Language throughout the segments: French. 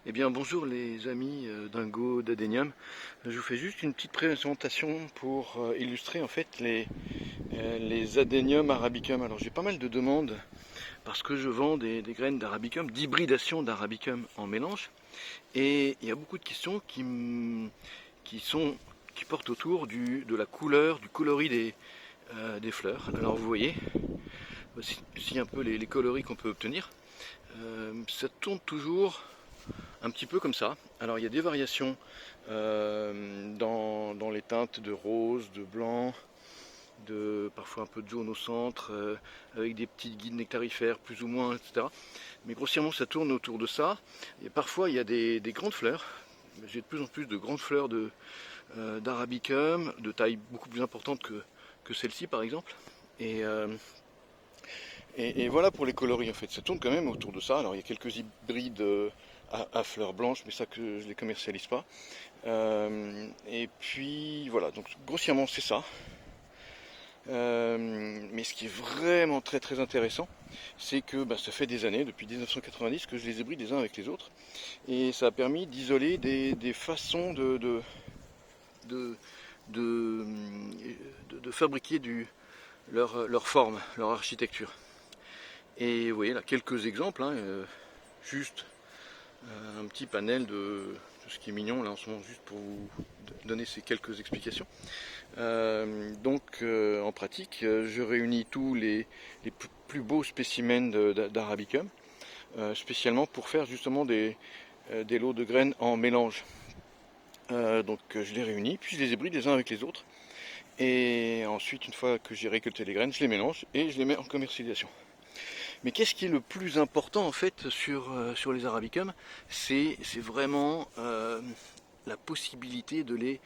Eh bien bonjour les amis Dingo d'Adenium. Je vous fais juste une petite présentation pour illustrer en fait les Adenium arabicum. Alors j'ai pas mal de demandes parce que je vends des graines d'arabicum, d'hybridation d'arabicum en mélange. Et il y a beaucoup de questions qui portent autour de la couleur, du coloris des fleurs. Alors vous voyez, voici un peu les coloris qu'on peut obtenir. Ça tourne toujours un petit peu comme ça. Alors il y a des variations dans les teintes de rose, de blanc, parfois un peu de jaune au centre, avec des petites guides nectarifères plus ou moins, etc. Mais grossièrement ça tourne autour de ça. Et parfois il y a des grandes fleurs. J'ai de plus en plus de grandes fleurs d'arabicum, de taille beaucoup plus importante que celle-ci par exemple. Et voilà pour les coloris en fait, ça tourne quand même autour de ça. Alors il y a quelques hybrides à fleurs blanches, mais ça que je les commercialise pas. Et puis voilà, donc grossièrement c'est ça. Mais ce qui est vraiment très très intéressant, c'est que ça fait des années, depuis 1990, que je les hybride les uns avec les autres. Et ça a permis d'isoler des façons de, de, de fabriquer leur forme, leur architecture. Et vous voyez là quelques exemples, juste un petit panel de ce qui est mignon là en ce moment, juste pour vous donner ces quelques explications. En pratique, je réunis tous les plus beaux spécimens d'arabicum, spécialement pour faire justement des lots de graines en mélange. Je les réunis, puis je les hybride les uns avec les autres. Et ensuite, une fois que j'ai récolté les graines, je les mélange et je les mets en commercialisation. Mais qu'est-ce qui est le plus important en fait sur les arabicums? C'est vraiment la possibilité de les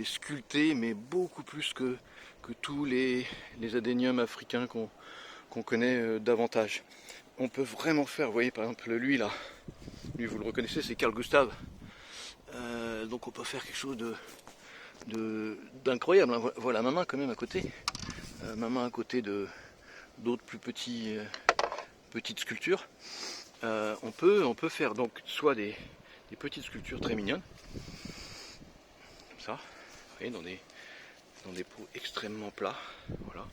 sculpter, mais beaucoup plus que tous les adéniums africains qu'on connaît davantage. On peut vraiment faire, vous voyez par exemple lui là, lui vous le reconnaissez, c'est Carl Gustav. Donc on peut faire quelque chose d'incroyable. Voilà ma main quand même à côté. Ma main à côté d'autres plus petites sculptures. On peut faire donc soit des petites sculptures très mignonnes, comme ça, vous voyez, dans des pots extrêmement plats, voilà.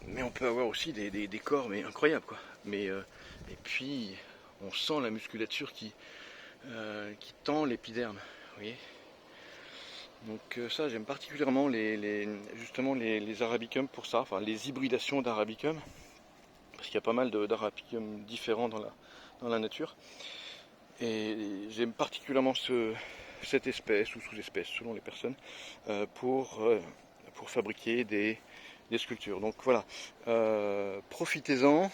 Mais on peut avoir aussi des corps mais incroyables quoi. Et puis on sent la musculature qui tend l'épiderme, vous voyez. Donc ça j'aime particulièrement justement les arabicums pour ça, enfin les hybridations d'arabicum, parce qu'il y a pas mal d'arabicum différents dans la nature. Et j'aime particulièrement cette espèce ou sous-espèce selon les personnes pour fabriquer des sculptures. Donc voilà, profitez-en.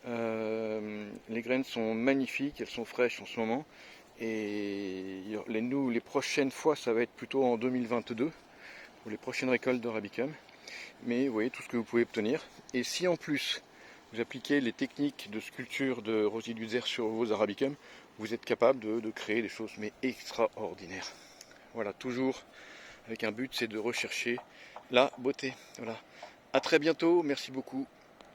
Les graines sont magnifiques, elles sont fraîches en ce moment. Et les prochaines fois, ça va être plutôt en 2022 pour les prochaines récoltes d'arabicum. Mais vous voyez tout ce que vous pouvez obtenir. Et si en plus vous appliquez les techniques de sculpture de Rosie Luzer sur vos arabicums, vous êtes capable de créer des choses mais extraordinaires. Voilà, toujours avec un but, c'est de rechercher la beauté. Voilà. À très bientôt, merci beaucoup.